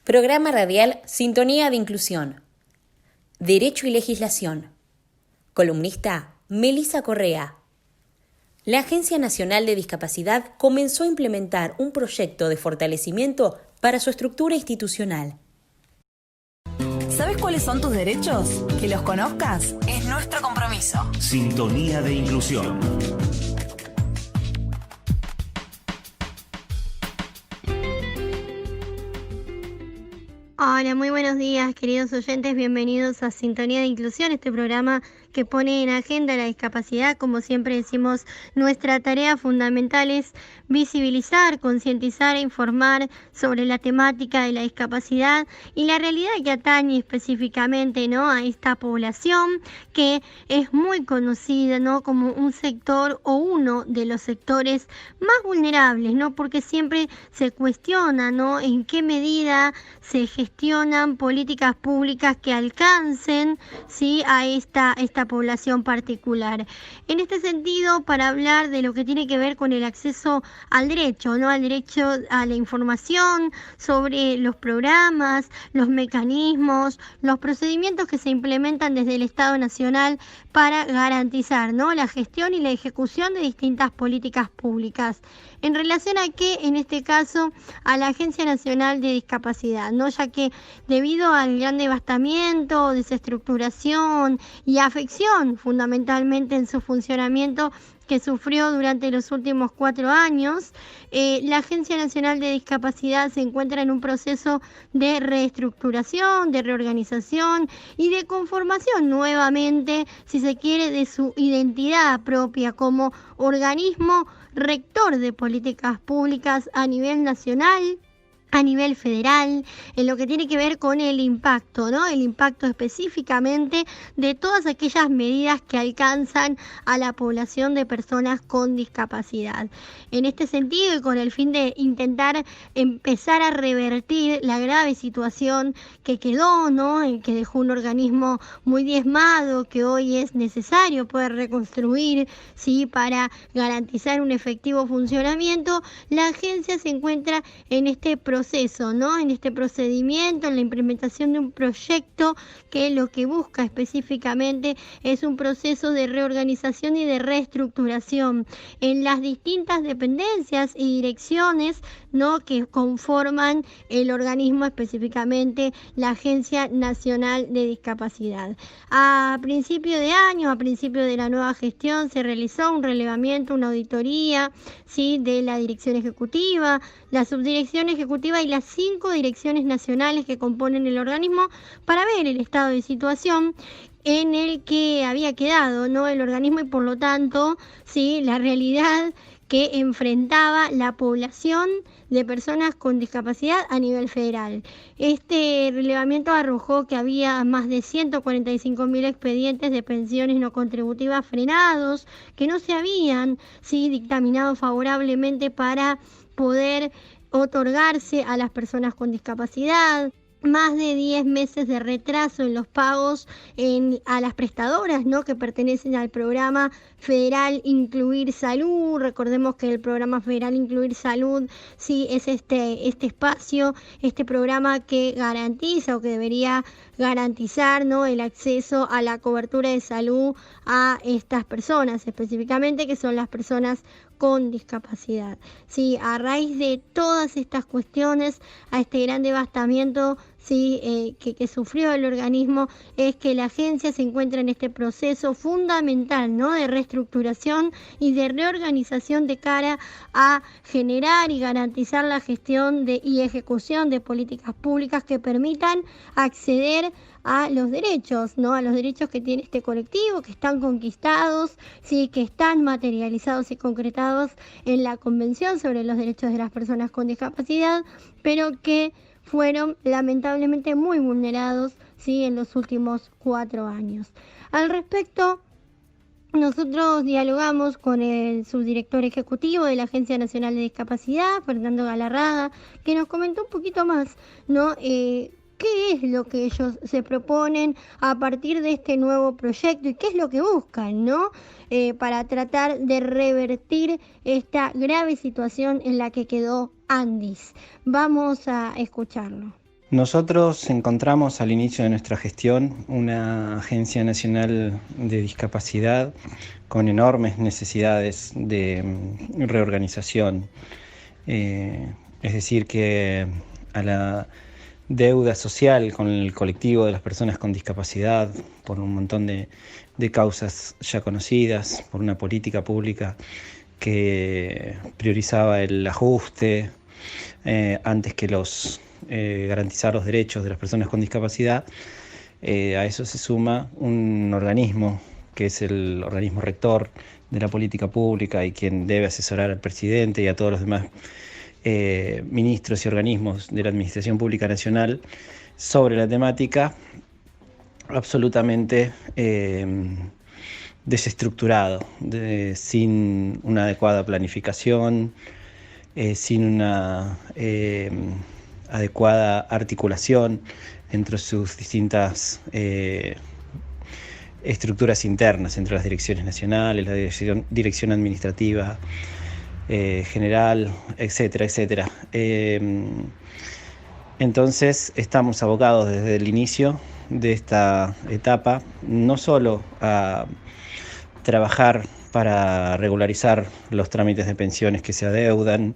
Programa radial Sintonía de Inclusión. Derecho y Legislación. Columnista Melissa Correa. La Agencia Nacional de Discapacidad comenzó a implementar un proyecto de fortalecimiento para su estructura institucional. ¿Sabes cuáles son tus derechos? Que los conozcas es nuestro compromiso. Sintonía de Inclusión. Hola, muy buenos días, queridos oyentes, bienvenidos a Sintonía de Inclusión, este programa que pone en agenda la discapacidad. Como siempre decimos, nuestra tarea fundamental es visibilizar, concientizar e informar sobre la temática de la discapacidad y la realidad que atañe específicamente, ¿no?, a esta población que es muy conocida, ¿no?, como un sector o uno de los sectores más vulnerables, ¿no?, porque siempre se cuestiona, ¿no?, en qué medida se gestionan políticas públicas que alcancen, ¿sí?, a esta población particular. En este sentido, para hablar de lo que tiene que ver con el acceso al derecho, ¿no?, al derecho a la información sobre los programas, los mecanismos, los procedimientos que se implementan desde el Estado Nacional para garantizar, ¿no?, la gestión y la ejecución de distintas políticas públicas. En relación a qué, en este caso, a la Agencia Nacional de Discapacidad, ¿no?, ya que debido al gran devastamiento, desestructuración y afección fundamentalmente en su funcionamiento que sufrió durante los últimos 4 años, la Agencia Nacional de Discapacidad se encuentra en un proceso de reestructuración, de reorganización y de conformación nuevamente, si se quiere, de su identidad propia como organismo rector de políticas públicas a nivel nacional, a nivel federal, en lo que tiene que ver con el impacto, ¿no?, el impacto específicamente de todas aquellas medidas que alcanzan a la población de personas con discapacidad. En este sentido, y con el fin de intentar empezar a revertir la grave situación que quedó, ¿no?, en que dejó un organismo muy diezmado, que hoy es necesario poder reconstruir, ¿sí?, para garantizar un efectivo funcionamiento, la agencia se encuentra en este proceso, ¿no?, en este procedimiento, en la implementación de un proyecto que lo que busca específicamente es un proceso de reorganización y de reestructuración en las distintas dependencias y direcciones, ¿no?, que conforman el organismo, específicamente la Agencia Nacional de Discapacidad. A principio de año, a principio de la nueva gestión, se realizó un relevamiento, una auditoría, ¿sí?, de la dirección ejecutiva, la subdirección ejecutiva y las 5 direcciones nacionales que componen el organismo para ver el estado de situación en el que había quedado, ¿no?, el organismo y por lo tanto, sí, la realidad que enfrentaba la población de personas con discapacidad a nivel federal. Este relevamiento arrojó que había más de 145.000 expedientes de pensiones no contributivas frenados, que no se habían, sí, dictaminado favorablemente para poder otorgarse a las personas con discapacidad. Más de 10 meses de retraso en los pagos a las prestadoras, ¿no?, que pertenecen al programa federal Incluir Salud. Recordemos que el programa federal Incluir Salud, sí, es este espacio, este programa que garantiza o que debería garantizar, ¿no?, el acceso a la cobertura de salud a estas personas, específicamente que son las personas con discapacidad. Sí, a raíz de todas estas cuestiones, a este gran devastamiento, sí, que sufrió el organismo, es que la agencia se encuentra en este proceso fundamental, ¿no?, de reestructuración y de reorganización de cara a generar y garantizar la gestión y ejecución de políticas públicas que permitan acceder a los derechos, ¿no?, a los derechos que tiene este colectivo, que están conquistados, sí, que están materializados y concretados en la Convención sobre los Derechos de las Personas con Discapacidad, pero que fueron lamentablemente muy vulnerados, sí, en los últimos 4 años. Al respecto, nosotros dialogamos con el subdirector ejecutivo de la Agencia Nacional de Discapacidad, Fernando Galarraga, que nos comentó un poquito más, ¿no?, qué es lo que ellos se proponen a partir de este nuevo proyecto y qué es lo que buscan, ¿no?, para tratar de revertir esta grave situación en la que quedó Andis. Vamos a escucharlo. Nosotros encontramos al inicio de nuestra gestión una Agencia Nacional de Discapacidad con enormes necesidades de reorganización. Es decir, que a la deuda social con el colectivo de las personas con discapacidad, por un montón de causas ya conocidas, por una política pública que priorizaba el ajuste antes que garantizar los derechos de las personas con discapacidad. A eso se suma un organismo que es el organismo rector de la política pública y quien debe asesorar al presidente y a todos los demás ministros y organismos de la Administración Pública Nacional sobre la temática, absolutamente desestructurado, sin una adecuada planificación, sin una adecuada articulación entre sus distintas estructuras internas, entre las direcciones nacionales, la dirección administrativa general, etcétera, etcétera. Entonces estamos abocados desde el inicio de esta etapa no solo a trabajar para regularizar los trámites de pensiones que se adeudan,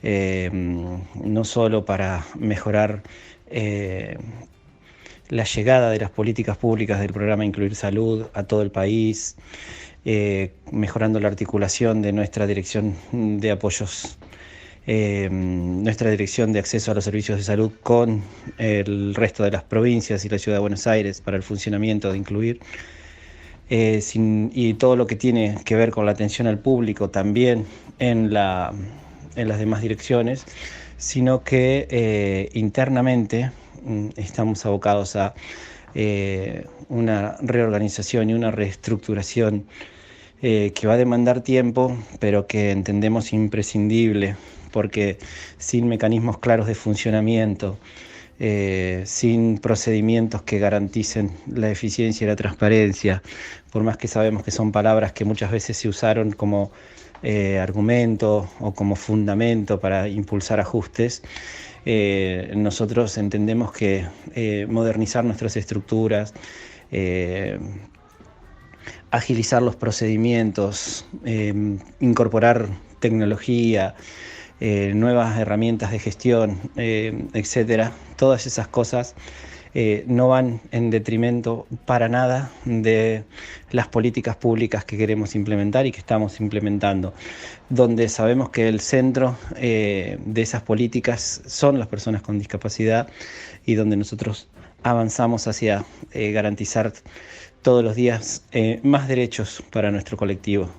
no solo para mejorar la llegada de las políticas públicas del programa Incluir Salud a todo el país, mejorando la articulación de nuestra dirección de apoyos, nuestra dirección de acceso a los servicios de salud con el resto de las provincias y la Ciudad de Buenos Aires para el funcionamiento de Incluir, y todo lo que tiene que ver con la atención al público también en las demás direcciones, sino que internamente estamos abocados a una reorganización y una reestructuración que va a demandar tiempo, pero que entendemos imprescindible, porque sin mecanismos claros de funcionamiento, sin procedimientos que garanticen la eficiencia y la transparencia, por más que sabemos que son palabras que muchas veces se usaron como argumento o como fundamento para impulsar ajustes, nosotros entendemos que modernizar nuestras estructuras, agilizar los procedimientos, incorporar tecnología, nuevas herramientas de gestión, etcétera, todas esas cosas no van en detrimento para nada de las políticas públicas que queremos implementar y que estamos implementando, donde sabemos que el centro de esas políticas son las personas con discapacidad y donde nosotros avanzamos hacia garantizar todos los días más derechos para nuestro colectivo.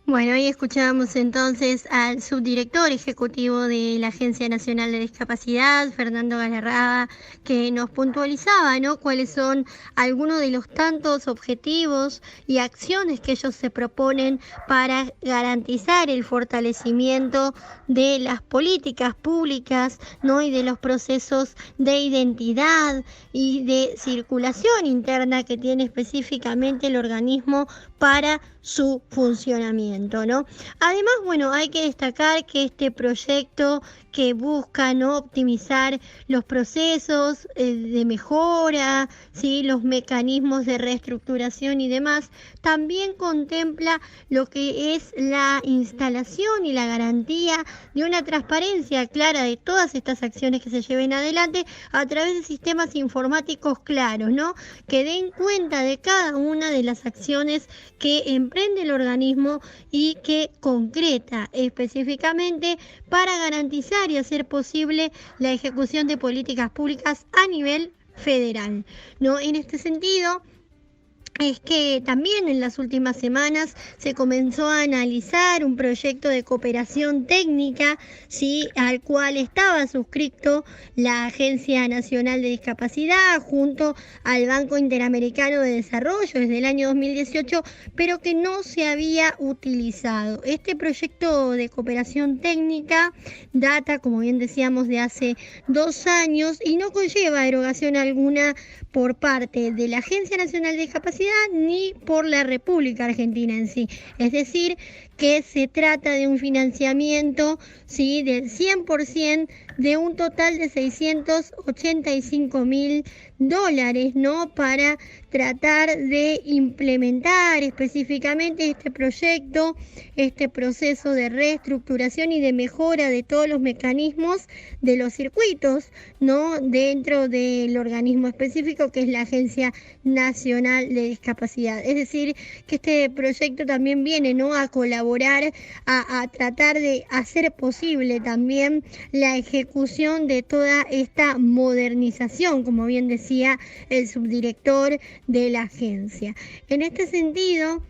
Bueno, ahí escuchábamos entonces al subdirector ejecutivo de la Agencia Nacional de Discapacidad, Fernando Galarraga, que nos puntualizaba, ¿no?, cuáles son algunos de los tantos objetivos y acciones que ellos se proponen para garantizar el fortalecimiento de las políticas públicas, ¿no?, y de los procesos de identidad y de circulación interna que tiene específicamente el organismo para su funcionamiento, ¿no? Además, bueno, hay que destacar que este proyecto que busca, ¿no?, optimizar los procesos de mejora, ¿sí?, los mecanismos de reestructuración y demás, también contempla lo que es la instalación y la garantía de una transparencia clara de todas estas acciones que se lleven adelante a través de sistemas informáticos claros, ¿no?, que den cuenta de cada una de las acciones que emprende el organismo y que concreta específicamente para garantizar y hacer posible la ejecución de políticas públicas a nivel federal, ¿no? En este sentido, es que también en las últimas semanas se comenzó a analizar un proyecto de cooperación técnica, ¿sí?, al cual estaba suscrito la Agencia Nacional de Discapacidad junto al Banco Interamericano de Desarrollo desde el año 2018, pero que no se había utilizado. Este proyecto de cooperación técnica data, como bien decíamos, de hace 2 años y no conlleva erogación alguna por parte de la Agencia Nacional de Discapacidad ni por la República Argentina en sí. Es decir, que se trata de un financiamiento, ¿sí?, del 100% de un total de $685.000, ¿no? Para tratar de implementar específicamente este proyecto, este proceso de reestructuración y de mejora de todos los mecanismos de los circuitos, ¿no? Dentro del organismo específico que es la Agencia Nacional de Discapacidad. Es decir, que este proyecto también viene, ¿no? A colaborar, a tratar de hacer posible también la ejecución de toda esta modernización, como bien decía el subdirector de la agencia. En este sentido,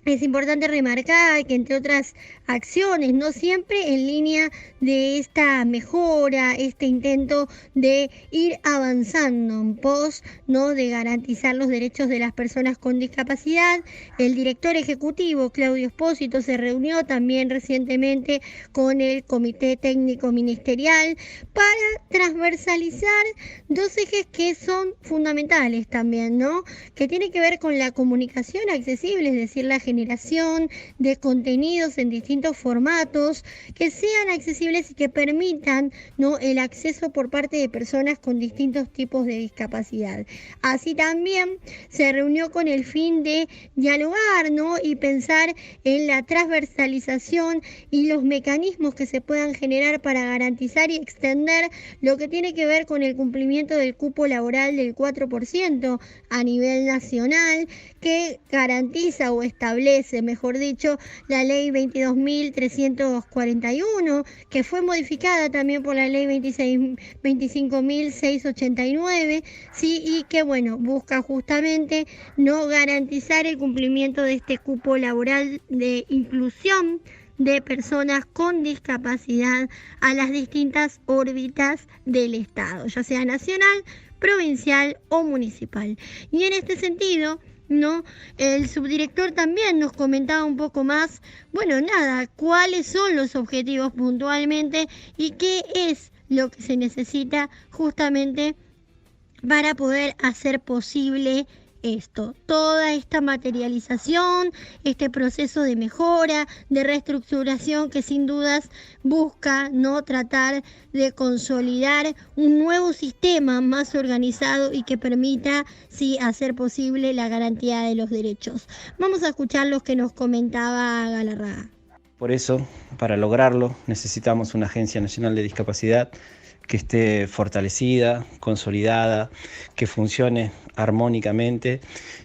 es importante remarcar que, entre otras acciones, no siempre en línea de esta mejora, este intento de ir avanzando en pos, ¿no?, de garantizar los derechos de las personas con discapacidad, el director ejecutivo Claudio Espósito se reunió también recientemente con el Comité Técnico Ministerial para transversalizar dos ejes que son fundamentales también, ¿no?, que tiene que ver con la comunicación accesible, es decir, la generación de contenidos en distintos formatos que sean accesibles y que permitan, ¿no?, el acceso por parte de personas con distintos tipos de discapacidad. Así también se reunió con el fin de dialogar, ¿no?, y pensar en la transversalización y los mecanismos que se puedan generar para garantizar y extender lo que tiene que ver con el cumplimiento del cupo laboral del 4% a nivel nacional, que garantiza o establece, mejor dicho, la ley 22.341, que fue modificada también por la ley 25.689, ¿sí? Y que, bueno, busca justamente no garantizar el cumplimiento de este cupo laboral de inclusión de personas con discapacidad a las distintas órbitas del Estado, ya sea nacional, provincial o municipal. Y en este sentido, ¿no?, el subdirector también nos comentaba un poco más, cuáles son los objetivos puntualmente y qué es lo que se necesita justamente para poder hacer posible esto, toda esta materialización, este proceso de mejora, de reestructuración que sin dudas busca, ¿no?, tratar de consolidar un nuevo sistema más organizado y que permita, sí, hacer posible la garantía de los derechos. Vamos a escuchar los que nos comentaba Galarraga. Por eso, para lograrlo, necesitamos una Agencia Nacional de Discapacidad que esté fortalecida, consolidada, que funcione armónicamente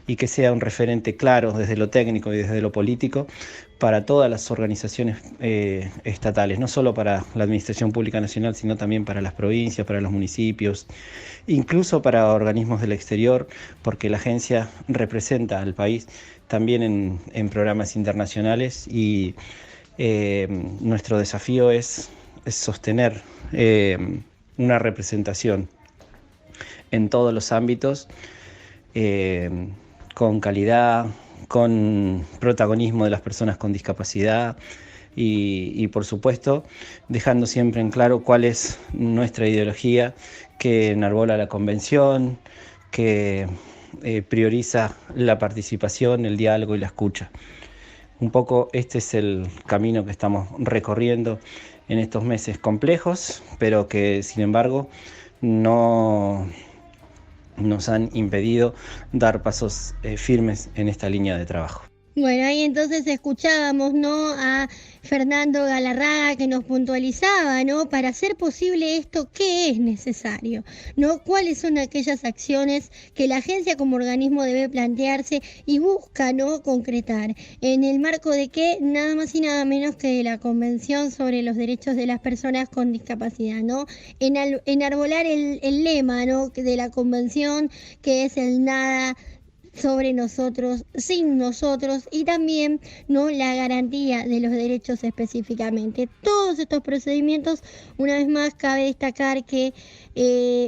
y que sea un referente claro desde lo técnico y desde lo político para todas las organizaciones estatales, no solo para la Administración Pública Nacional, sino también para las provincias, para los municipios, incluso para organismos del exterior, porque la agencia representa al país también en programas internacionales y nuestro desafío es sostener una representación en todos los ámbitos, con calidad, con protagonismo de las personas con discapacidad y por supuesto dejando siempre en claro cuál es nuestra ideología que enarbola la Convención, que prioriza la participación, el diálogo y la escucha. Un poco este es el camino que estamos recorriendo en estos meses complejos, pero que sin embargo no nos han impedido dar pasos firmes en esta línea de trabajo. Bueno, ahí entonces escuchábamos, ¿no?, a Fernando Galarraga que nos puntualizaba, ¿no?, para hacer posible esto, ¿qué es necesario?, ¿no?, cuáles son aquellas acciones que la agencia como organismo debe plantearse y busca, ¿no?, concretar. ¿En el marco de qué? Nada más y nada menos que de la Convención sobre los Derechos de las Personas con Discapacidad, ¿no?, enarbolar el lema, ¿no?, de la Convención, que es el nada sobre nosotros, sin nosotros, y también, ¿no?, la garantía de los derechos específicamente. Todos estos procedimientos, una vez más, cabe destacar que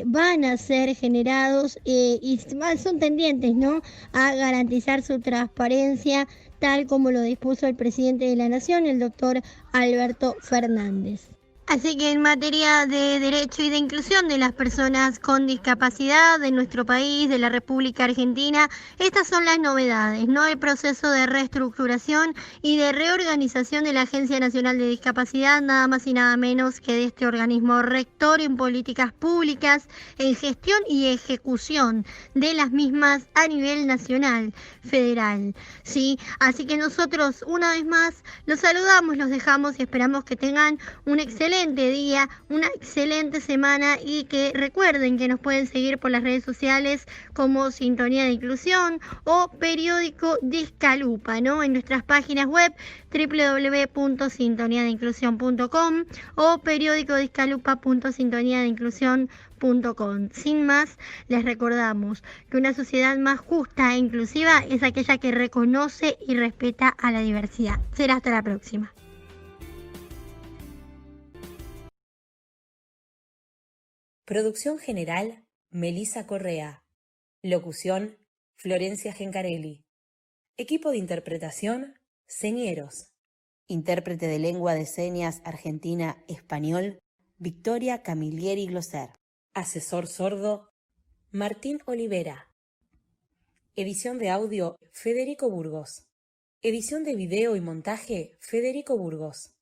van a ser generados y son tendientes, ¿no?, a garantizar su transparencia, tal como lo dispuso el presidente de la Nación, el doctor Alberto Fernández. Así que en materia de derecho y de inclusión de las personas con discapacidad de nuestro país, de la República Argentina, estas son las novedades, ¿no? El proceso de reestructuración y de reorganización de la Agencia Nacional de Discapacidad, nada más y nada menos que de este organismo rector en políticas públicas, en gestión y ejecución de las mismas a nivel nacional, federal, ¿sí? Así que nosotros, una vez más, los saludamos, los dejamos y esperamos que tengan un excelente día, una excelente semana y que recuerden que nos pueden seguir por las redes sociales como Sintonía de Inclusión o Periódico Discalupa, ¿no? En nuestras páginas web www.sintoniadeinclusión.com o periódicodiscalupa.sintoniadeinclusión.com. Sin más, les recordamos que una sociedad más justa e inclusiva es aquella que reconoce y respeta a la diversidad. Será hasta la próxima. Producción general, Melissa Correa. Locución, Florencia Gencarelli. Equipo de interpretación, Señeros. Intérprete de lengua de señas argentina-español, Victoria Camilleri Glosser. Asesor sordo, Martín Olivera. Edición de audio, Federico Burgos. Edición de video y montaje, Federico Burgos.